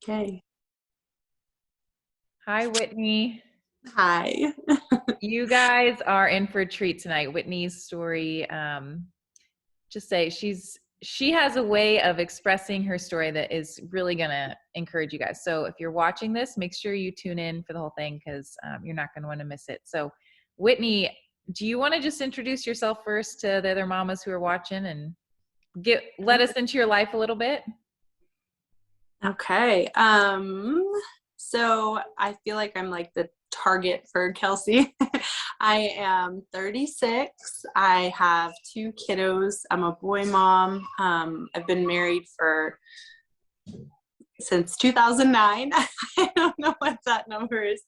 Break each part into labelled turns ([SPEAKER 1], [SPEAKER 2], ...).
[SPEAKER 1] Okay.
[SPEAKER 2] Hi, Whitney.
[SPEAKER 1] Hi.
[SPEAKER 2] You guys are in for a treat tonight. Whitney's story, just say she has a way of expressing her story that is really gonna encourage you guys. So if you're watching this, make sure you tune in for the whole thing because you're not gonna want to miss it. So, Whitney, do you want to just introduce yourself first to the other mamas who are watching and let us into your life a little bit?
[SPEAKER 1] Okay. So I feel like I'm like the target for Kelsey. I am 36. I have two kiddos. I'm a boy mom. I've been married since 2009. I don't know what that number is.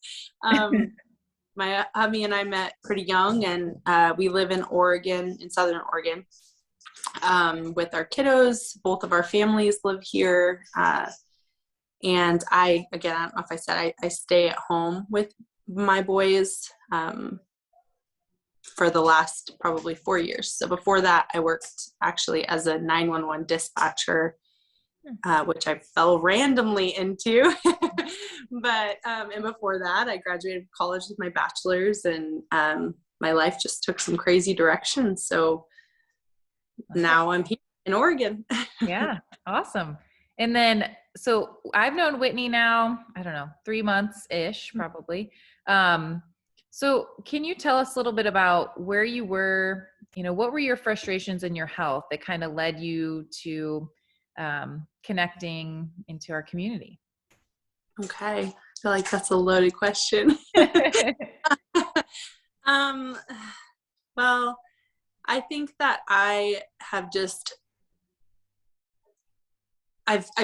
[SPEAKER 1] My hubby and I met pretty young, and we live in Oregon, in Southern Oregon, with our kiddos. Both of our families live here. And I don't know if I said, I stay at home with my boys for the last probably 4 years. So before that, I worked actually as a 911 dispatcher, which I fell randomly into. But and before that, I graduated college with my bachelor's, and my life just took some crazy directions. So now I'm here in Oregon.
[SPEAKER 2] Yeah, awesome. And then, so I've known Whitney now, I don't know, 3 months-ish, probably. So can you tell us a little bit about where you were, what were your frustrations in your health that kind of led you to connecting into our community?
[SPEAKER 1] Okay. I feel like that's a loaded question. um, well, I think that I've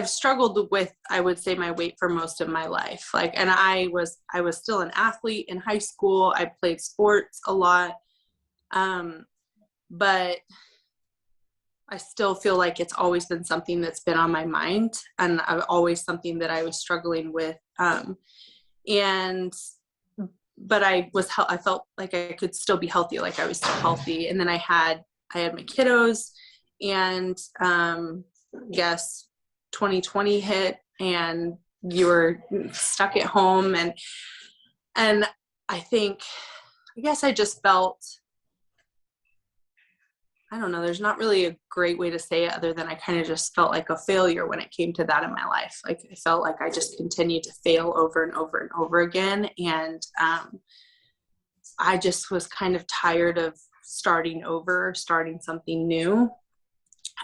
[SPEAKER 1] struggled with, I would say, my weight for most of my life. And I was still an athlete in high school. I played sports a lot. But I still feel like it's always been something that's been on my mind, and always something that I was struggling with. But I felt like I could still be healthy, like I was still healthy. And then I had my kiddos, and guess 2020 hit, and you were stuck at home, and I guess I just felt, I don't know, there's not really a great way to say it other than I kind of just felt like a failure when it came to that in my life. Like I felt like I just continued to fail over and over and over again. And I just was kind of tired of starting over, starting something new.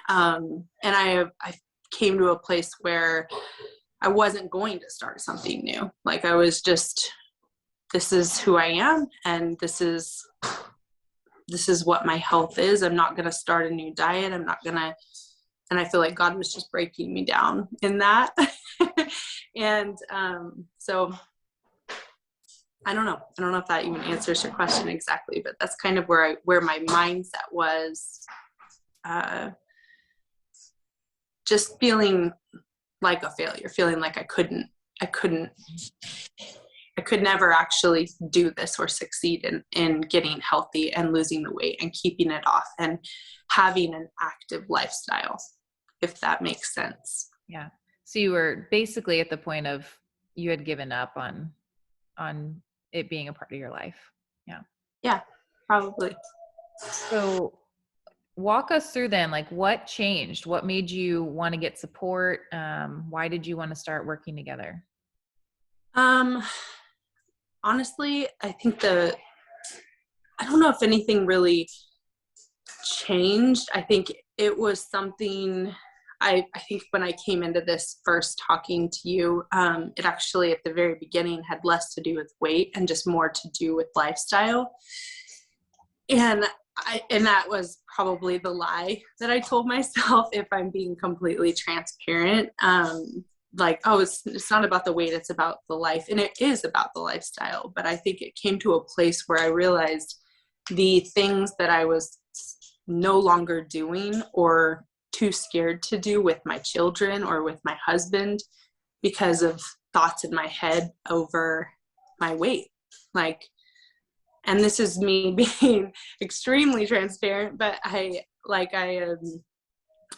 [SPEAKER 1] And I came to a place where I wasn't going to start something new. Like I was just, this is who I am, and this is what my health is. I'm not going to start a new diet. I'm not going to, and I feel like God was just breaking me down in that. And so I don't know if that even answers your question exactly, but that's kind of where my mindset was, just feeling like a failure, feeling like I could never actually do this or succeed in getting healthy and losing the weight and keeping it off and having an active lifestyle, if that makes sense.
[SPEAKER 2] Yeah. So you were basically at the point of you had given up on it being a part of your life. Yeah.
[SPEAKER 1] Yeah, probably.
[SPEAKER 2] So walk us through then, like what changed? What made you want to get support? Why did you want to start working together?
[SPEAKER 1] Honestly, I think I don't know if anything really changed. I think it was something, I think when I came into this first talking to you, it actually at the very beginning had less to do with weight and just more to do with lifestyle. And that was probably the lie that I told myself, if I'm being completely transparent. Like, oh, it's not about the weight, it's about the life. And it is about the lifestyle. But I think it came to a place where I realized the things that I was no longer doing or too scared to do with my children or with my husband because of thoughts in my head over my weight. And this is me being extremely transparent, but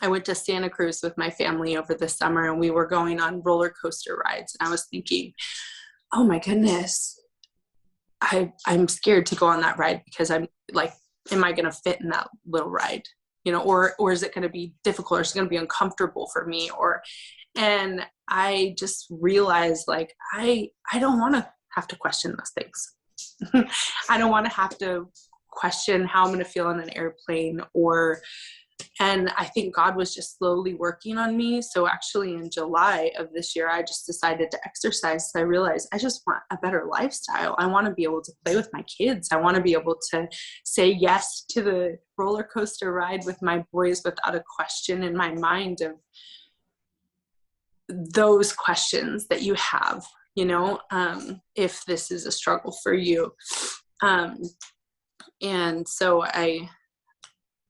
[SPEAKER 1] I went to Santa Cruz with my family over the summer, and we were going on roller coaster rides. And I was thinking, oh my goodness, I'm scared to go on that ride because I'm like, am I going to fit in that little ride? Or is it going to be difficult, or is it going to be uncomfortable for me? And I just realized, like, I don't want to have to question those things. I don't want to have to question how I'm going to feel on an airplane, and I think God was just slowly working on me. So actually in July of this year, I just decided to exercise. I realized I just want a better lifestyle. I want to be able to play with my kids. I want to be able to say yes to the roller coaster ride with my boys without a question in my mind of those questions that you have, if this is a struggle for you. And so I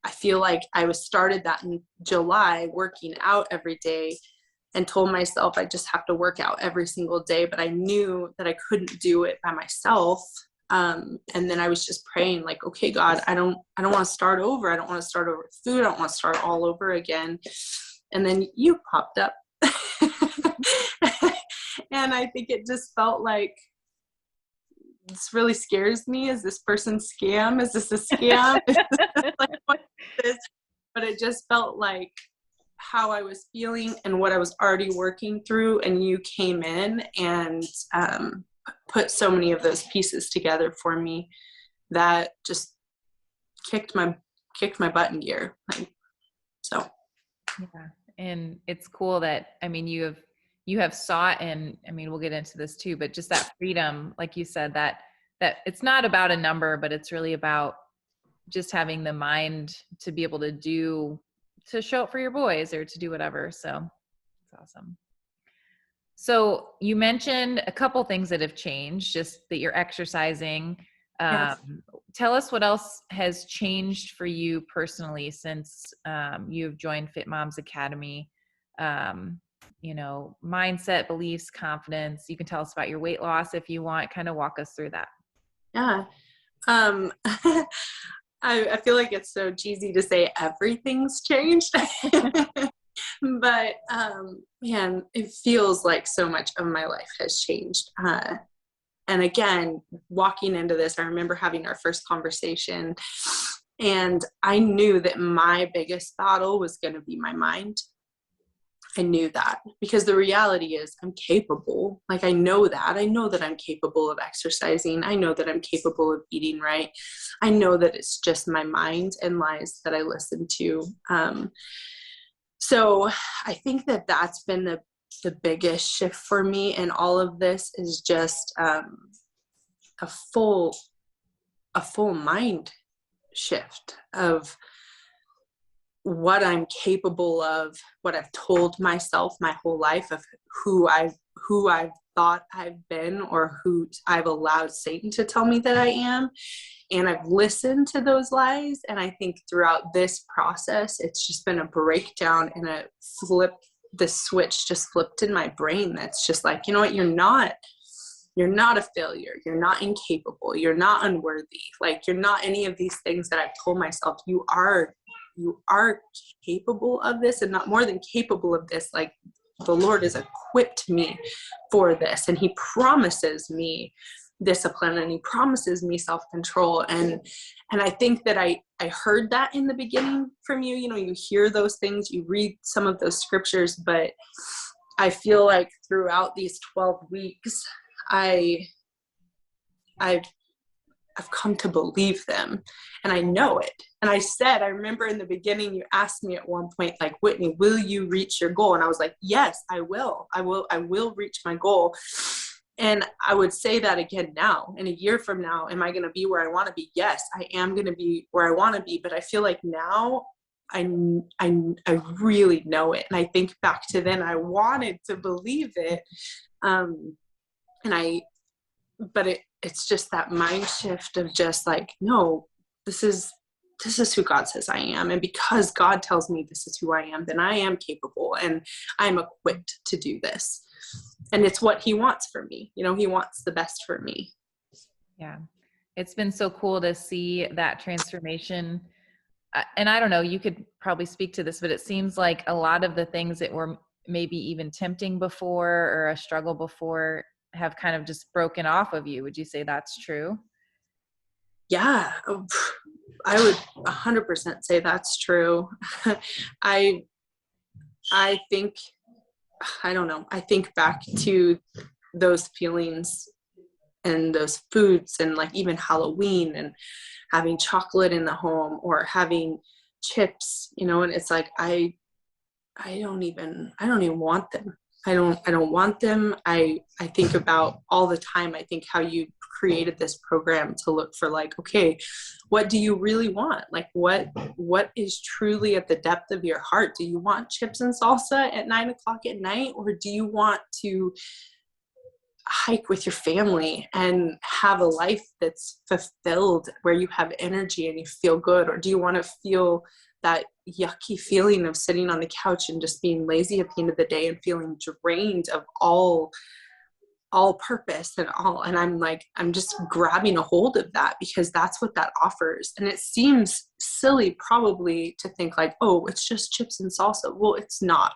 [SPEAKER 1] feel like I was started that in July, working out every day, and told myself I just have to work out every single day, but I knew that I couldn't do it by myself. And then I was just praying, like, okay, God, I don't want to start over. I don't want to start over with food. I don't want to start all over again. And then you popped up. And I think it just felt like, this really scares me. Is this person scam? Is this a scam? Like, what is this? But it just felt like how I was feeling and what I was already working through. And you came in and put so many of those pieces together for me that just kicked my butt in gear. So.
[SPEAKER 2] Yeah. And it's cool that, I mean, you have sought, and I mean, we'll get into this too, but just that freedom, like you said, that it's not about a number, but it's really about just having the mind to be able to show up for your boys or to do whatever. So it's awesome. So you mentioned a couple things that have changed, just that you're exercising.
[SPEAKER 1] Yes.
[SPEAKER 2] Tell us what else has changed for you personally since you've joined Fit Moms Academy. Mindset, beliefs, confidence. You can tell us about your weight loss if you want. Kind of walk us through that.
[SPEAKER 1] Yeah. I feel like it's so cheesy to say everything's changed. But man, it feels like so much of my life has changed. And again, walking into this, I remember having our first conversation, and I knew that my biggest battle was going to be my mind. I knew that, because the reality is I'm capable. Like, I know that I'm capable of exercising. I know that I'm capable of eating right. I know that it's just my mind and lies that I listen to. So I think that that's been the biggest shift for me in all of this, is just a full mind shift of what I'm capable of, what I've told myself my whole life of who I've thought I've been, or who I've allowed Satan to tell me that I am. And I've listened to those lies. And I think throughout this process, it's just been a breakdown and the switch just flipped in my brain. That's just like, you know what? You're not a failure. You're not incapable. You're not unworthy. Like, you're not any of these things that I've told myself. You are capable of this, and not more than capable of this. Like, the Lord has equipped me for this, and he promises me discipline, and he promises me self-control. And I think that I heard that in the beginning from you. You hear those things, you read some of those scriptures, but I feel like throughout these 12 weeks, I've come to believe them, and I know it. And I remember in the beginning, you asked me at one point, like, Whitney, will you reach your goal? And I was like, yes, I will reach my goal. And I would say that again now. In a year from now, am I going to be where I want to be? Yes, I am going to be where I want to be. But I feel like now I really know it. And I think back to then, I wanted to believe it. But it's just that mind shift of just like, no, this is who God says I am. And because God tells me this is who I am, then I am capable, and I'm equipped to do this. And it's what he wants for me. He wants the best for me.
[SPEAKER 2] Yeah. It's been so cool to see that transformation and I don't know, you could probably speak to this, but it seems like a lot of the things that were maybe even tempting before or a struggle before have kind of just broken off of you. Would you say that's true?
[SPEAKER 1] Yeah, I would 100% say that's true. I I think, I don't know, I think back to those feelings and those foods, and like even Halloween and having chocolate in the home or having chips, and it's like I don't even want them. I don't want them. I think about all the time, I think how you created this program to look for, like, okay, what do you really want? Like what is truly at the depth of your heart? Do you want chips and salsa at 9 o'clock at night, or do you want to hike with your family and have a life that's fulfilled, where you have energy and you feel good? Or do you want to feel that yucky feeling of sitting on the couch and just being lazy at the end of the day and feeling drained of all purpose and I'm just grabbing a hold of that, because that's what that offers. And it seems silly probably to think like, oh, it's just chips and salsa. Well, it's not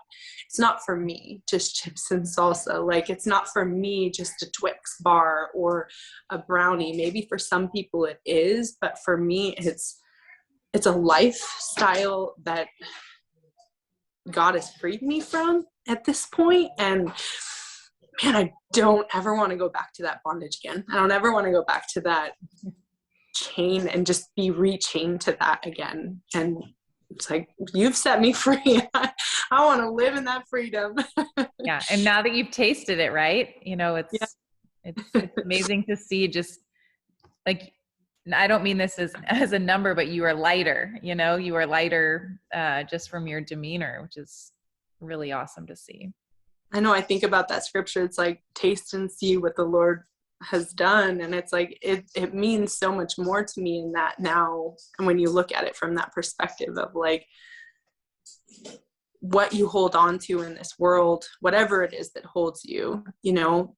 [SPEAKER 1] for me just chips and salsa. Like, it's not for me just a Twix bar or a brownie. Maybe for some people it is, but for me it's a lifestyle that God has freed me from at this point. And man, I don't ever want to go back to that bondage again. I don't ever want to go back to that chain and just be rechained to that again. And it's like, you've set me free. I want to live in that freedom.
[SPEAKER 2] Yeah. And now that you've tasted it, right? It's amazing to see, just like, I don't mean this as a number, but you are lighter, you are lighter just from your demeanor, which is really awesome to see.
[SPEAKER 1] I know, I think about that scripture. It's like, taste and see what the Lord has done. And it's like, it means so much more to me in that now. And when you look at it from that perspective of like what you hold on to in this world, whatever it is that holds you,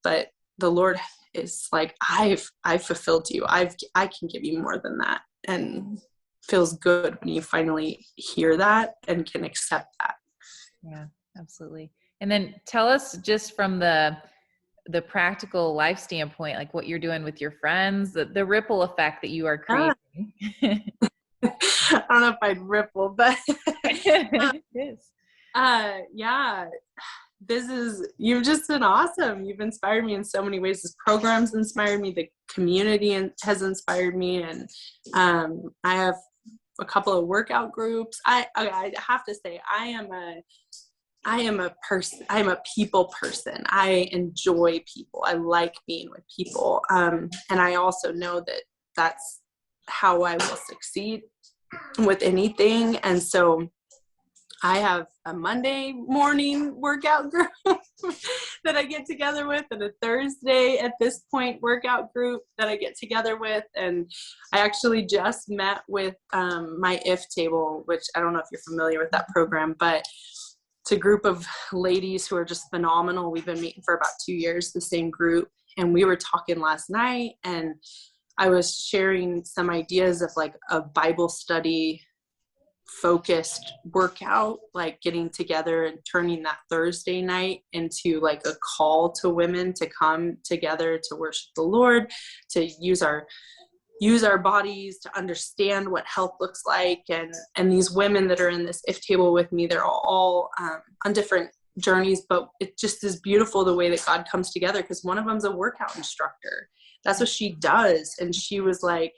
[SPEAKER 1] but the Lord is like, I've fulfilled you. I can give you more than that. And feels good when you finally hear that and can accept that.
[SPEAKER 2] Yeah, absolutely. And then tell us, just from the practical life standpoint, like what you're doing with your friends, the ripple effect that you are creating.
[SPEAKER 1] I don't know if I'd ripple, but
[SPEAKER 2] It is.
[SPEAKER 1] yeah, you've just been awesome. You've inspired me in so many ways. This program's inspired me. The community has inspired me. And I have a couple of workout groups. I have to say, I am a person. I'm a people person. I enjoy people. I like being with people. And I also know that that's how I will succeed with anything. And so I have a Monday morning workout group that I get together with, and a Thursday at this point workout group that I get together with. And I actually just met with my IF table, which I don't know if you're familiar with that program, but it's a group of ladies who are just phenomenal. We've been meeting for about 2 years, the same group. And we were talking last night, and I was sharing some ideas of like a Bible study focused workout, like getting together and turning that Thursday night into like a call to women to come together to worship the Lord, to use our bodies, to understand what health looks like. And these women that are in this IF table with me, they're all on different journeys, but it just is beautiful the way that God comes together, because one of them's a workout instructor. That's what she does. And she was like,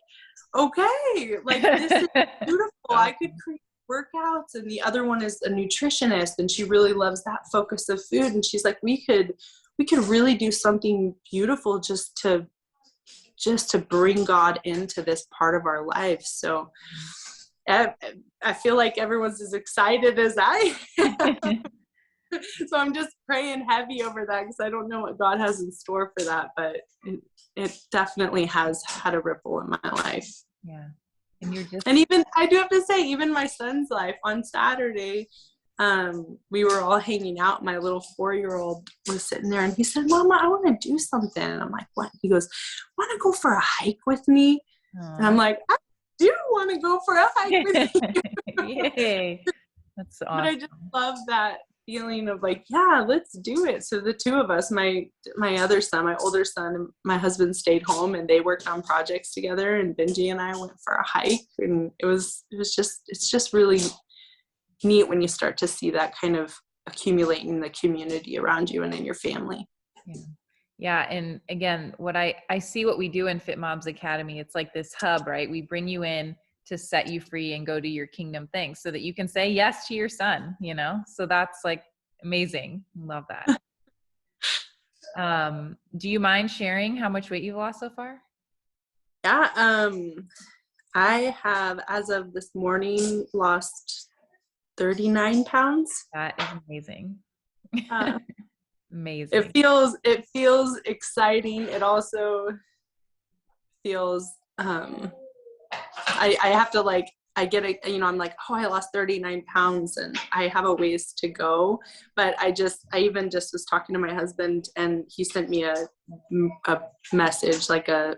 [SPEAKER 1] okay, like, this is beautiful. I could create workouts. And the other one is a nutritionist, and she really loves that focus of food. And she's like, we could really do something beautiful just to bring God into this part of our life. So I feel like everyone's as excited as I am. So I'm just praying heavy over that, because I don't know what God has in store for that, but it definitely has had a ripple in my life.
[SPEAKER 2] Yeah. And
[SPEAKER 1] even, I do have to say, even my son's life. On Saturday, we were all hanging out. My little 4-year-old was sitting there, and he said, Mama, I want to do something. And I'm like, what? He goes, want to go for a hike with me?
[SPEAKER 2] Aww.
[SPEAKER 1] And I'm like, do want to go for a hike with you.
[SPEAKER 2] Yay. That's awesome.
[SPEAKER 1] But I just love that feeling of like, yeah, let's do it. So the two of us, my other son, my older son, and my husband stayed home, and they worked on projects together, and Benji and I went for a hike, and it's just really neat when you start to see that kind of accumulate in the community around you and in your family.
[SPEAKER 2] Yeah. And again, what I see what we do in Fit Moms Academy, it's like this hub, right? We bring you in to set you free and go do your kingdom things so that you can say yes to your son, you know? So that's like amazing. Love that. Do you mind sharing how much weight you've lost so far?
[SPEAKER 1] Yeah. I have, as of this morning, lost 39 pounds.
[SPEAKER 2] That is amazing. Amazing.
[SPEAKER 1] It feels exciting. It also feels, I have to like, I get it, you know, I'm like, oh, I lost 39 pounds and I have a ways to go. But I even just was talking to my husband, and he sent me a message, like a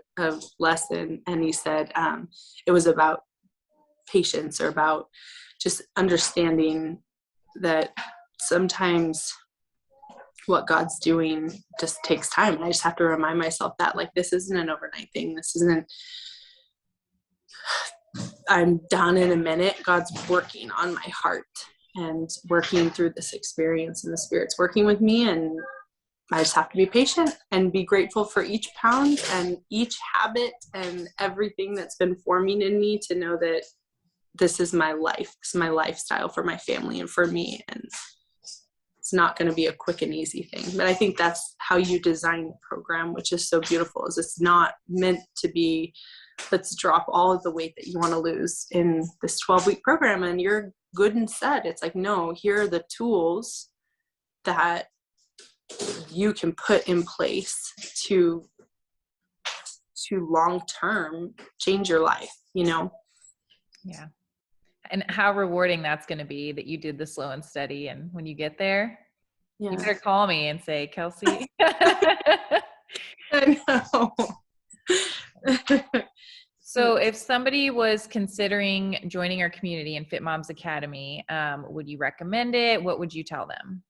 [SPEAKER 1] lesson. And he said, it was about patience, or about just understanding that sometimes what God's doing just takes time. And I just have to remind myself that, like, this isn't an overnight thing. This isn't, I'm done in a minute. God's working on my heart and working through this experience, and the Spirit's working with me. And I just have to be patient and be grateful for each pound and each habit and everything that's been forming in me, to know that this is my life. This is my lifestyle for my family and for me. And it's not going to be a quick and easy thing. But I think that's how you design the program, which is so beautiful, is it's not meant to be, let's drop all of the weight that you want to lose in this 12-week program and you're good and set. It's like, no, here are the tools that you can put in place to long-term change your life, you know?
[SPEAKER 2] Yeah. And how rewarding that's going to be, that you did the slow and steady. And when you get there, you better call me and say, Kelsey.
[SPEAKER 1] I know.
[SPEAKER 2] So if somebody was considering joining our community in Fit Moms Academy, would you recommend it? What would you tell them?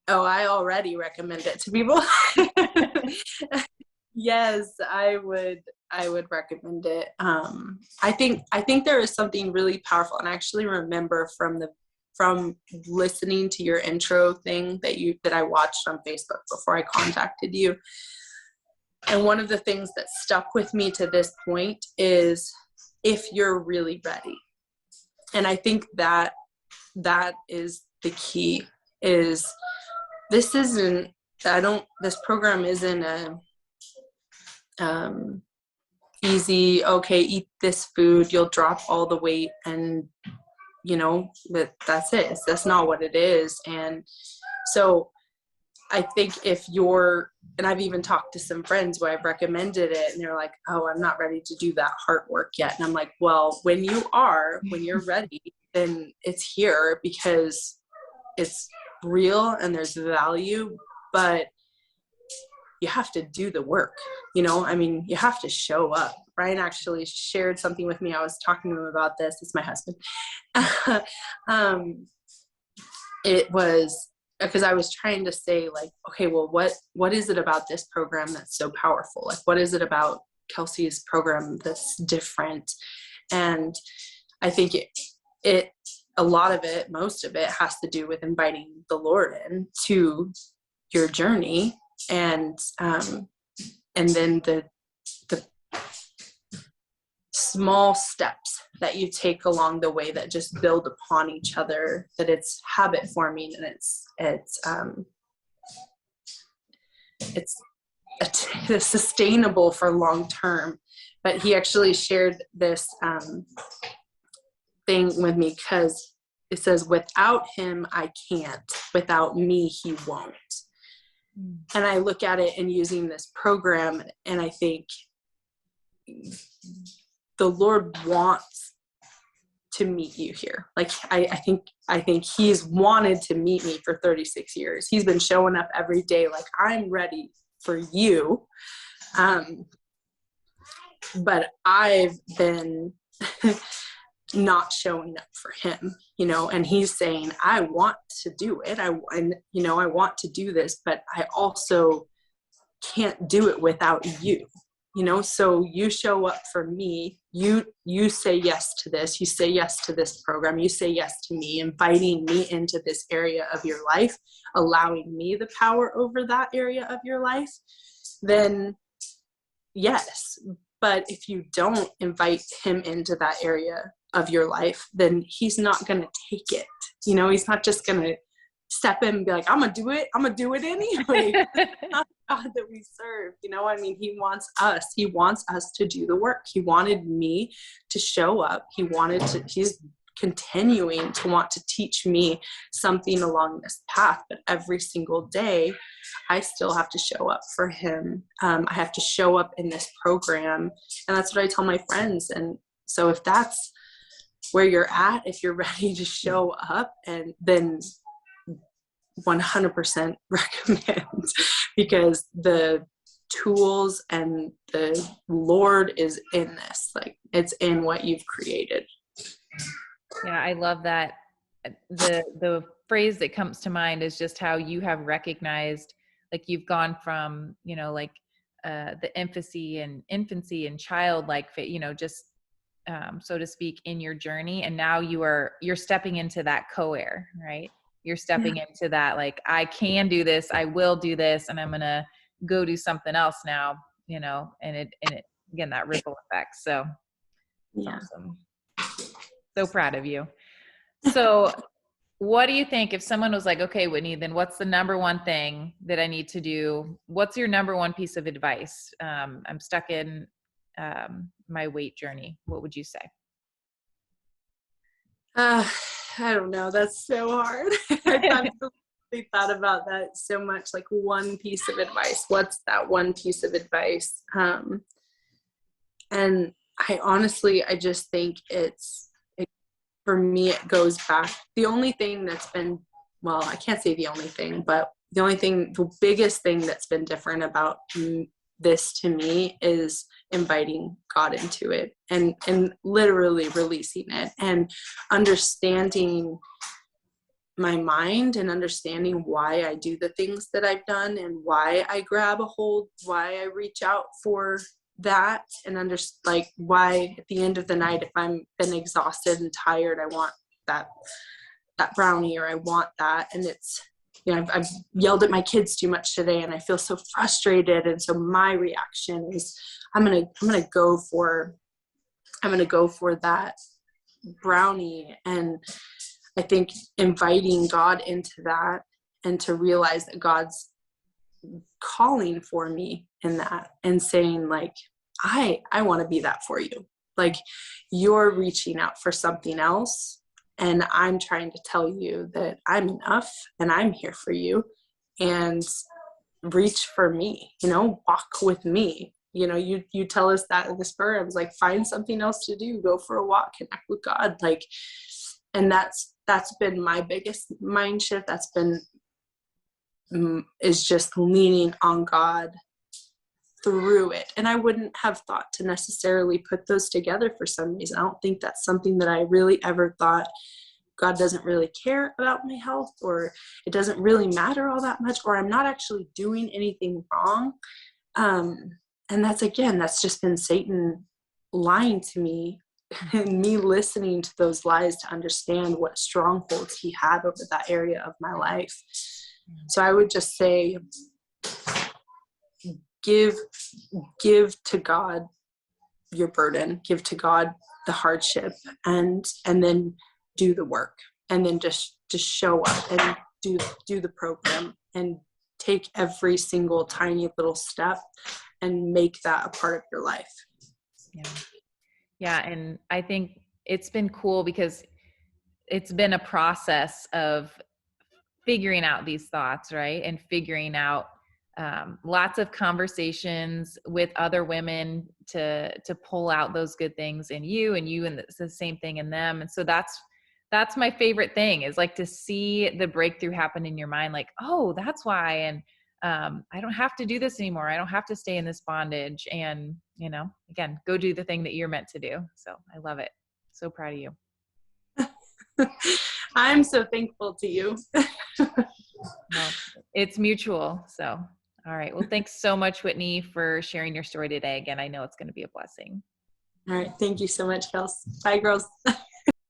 [SPEAKER 1] Oh, I already recommend it to people. Yes, I would recommend it. I think there is something really powerful, and I actually remember from listening to your intro thing that I watched on Facebook before I contacted you. And one of the things that stuck with me to this point is, if you're really ready. And I think that is the key. Is this program isn't a easy, okay, eat this food, you'll drop all the weight, and you know, that's it. That's not what it is. And so I think and I've even talked to some friends where I've recommended it, and they're like, oh, I'm not ready to do that heart work yet. And I'm like, well, when you're ready, then it's here, because it's real and there's value, but you have to do the work, you know? I mean, you have to show up. Brian actually shared something with me. I was talking to him about this. It's my husband. It was because I was trying to say, like, okay, well, what is it about this program that's so powerful? Like, what is it about Kelsey's program that's different? And I think a lot of it, most of it, has to do with inviting the Lord into your journey, and then the small steps that you take along the way that just build upon each other, that it's habit forming, and it's sustainable for long term. But he actually shared this thing with me, because it says, without him I can't, without me he won't. And I look at it in using this program, and I think the Lord wants to meet you here. Like, I think he's wanted to meet me for 36 years. He's been showing up every day, like, I'm ready for you. But I've been not showing up for him, and he's saying, I want to do it. I want to do this, but I also can't do it without you. So you show up for me, you say yes to this, you say yes to this program, you say yes to me, inviting me into this area of your life, allowing me the power over that area of your life, then yes. But if you don't invite him into that area of your life, then he's not going to take it. He's not just going to step in and be like, I'm going to do it anyway. Not the God that we serve. He wants us to do the work. He wanted me to show up. He's continuing to want to teach me something along this path, but every single day I still have to show up for him. I have to show up in this program, and that's what I tell my friends. And so if that's where you're at, if you're ready to show up, and then 100% recommend, because the tools and the Lord is in this, like it's in what you've created.
[SPEAKER 2] Yeah, I love that. The phrase that comes to mind is just how you have recognized, like you've gone from, the infancy and childlike, just so to speak, in your journey, and now you're stepping into that co-heir, right? You're stepping into that, like, I can do this, I will do this, and I'm gonna go do something else now, and it again, that ripple effect. So it's awesome. So proud of you. So what do you think if someone was like, okay, Whitney, then what's the number one thing that I need to do? What's your number one piece of advice? I'm stuck in my weight journey. What would you say?
[SPEAKER 1] I don't know. That's so hard. I've really thought about that so much. Like, one piece of advice. What's that one piece of advice? And I just think for me, it goes back. The only thing that's been, well, I can't say the only thing, but the biggest thing that's been different about this to me is inviting God into it, and literally releasing it, and understanding my mind, and understanding why I do the things that I've done, and why I grab a hold, why I reach out for that, and like why at the end of the night, if I'm been exhausted and tired, I want that brownie, or I want that. And it's, I've yelled at my kids too much today, and I feel so frustrated, and so my reaction is I'm gonna go for that brownie. And I think inviting God into that, and to realize that God's calling for me in that, and saying, like, I want to be that for you. Like, you're reaching out for something else, and I'm trying to tell you that I'm enough, and I'm here for you, and reach for me, walk with me. You tell us that in this program, like, find something else to do, go for a walk, connect with God. Like, and that's been my biggest mind shift. That's been, is just leaning on God through it. And I wouldn't have thought to necessarily put those together for some reason. I don't think that's something that I really ever thought. God doesn't really care about my health, or it doesn't really matter all that much, or I'm not actually doing anything wrong. And that's just been Satan lying to me, and me listening to those lies to understand what strongholds he had over that area of my life. So I would just say, give to God your burden, give to God the hardship, and then do the work, and then just show up and do the program, and take every single tiny little step, and make that a part of your life.
[SPEAKER 2] Yeah. And I think it's been cool, because it's been a process of figuring out these thoughts, right? And figuring out lots of conversations with other women to pull out those good things in you, and the same thing in them. And so that's my favorite thing, is like to see the breakthrough happen in your mind, like, oh, that's why. And I don't have to do this anymore. I don't have to stay in this bondage. And, again, go do the thing that you're meant to do. So I love it. So proud of you.
[SPEAKER 1] I'm so thankful to you.
[SPEAKER 2] Well, it's mutual. So, all right. Well, thanks so much, Whitney, for sharing your story today. Again, I know it's going to be a blessing.
[SPEAKER 1] All right. Thank you so much, Kels. Bye, girls.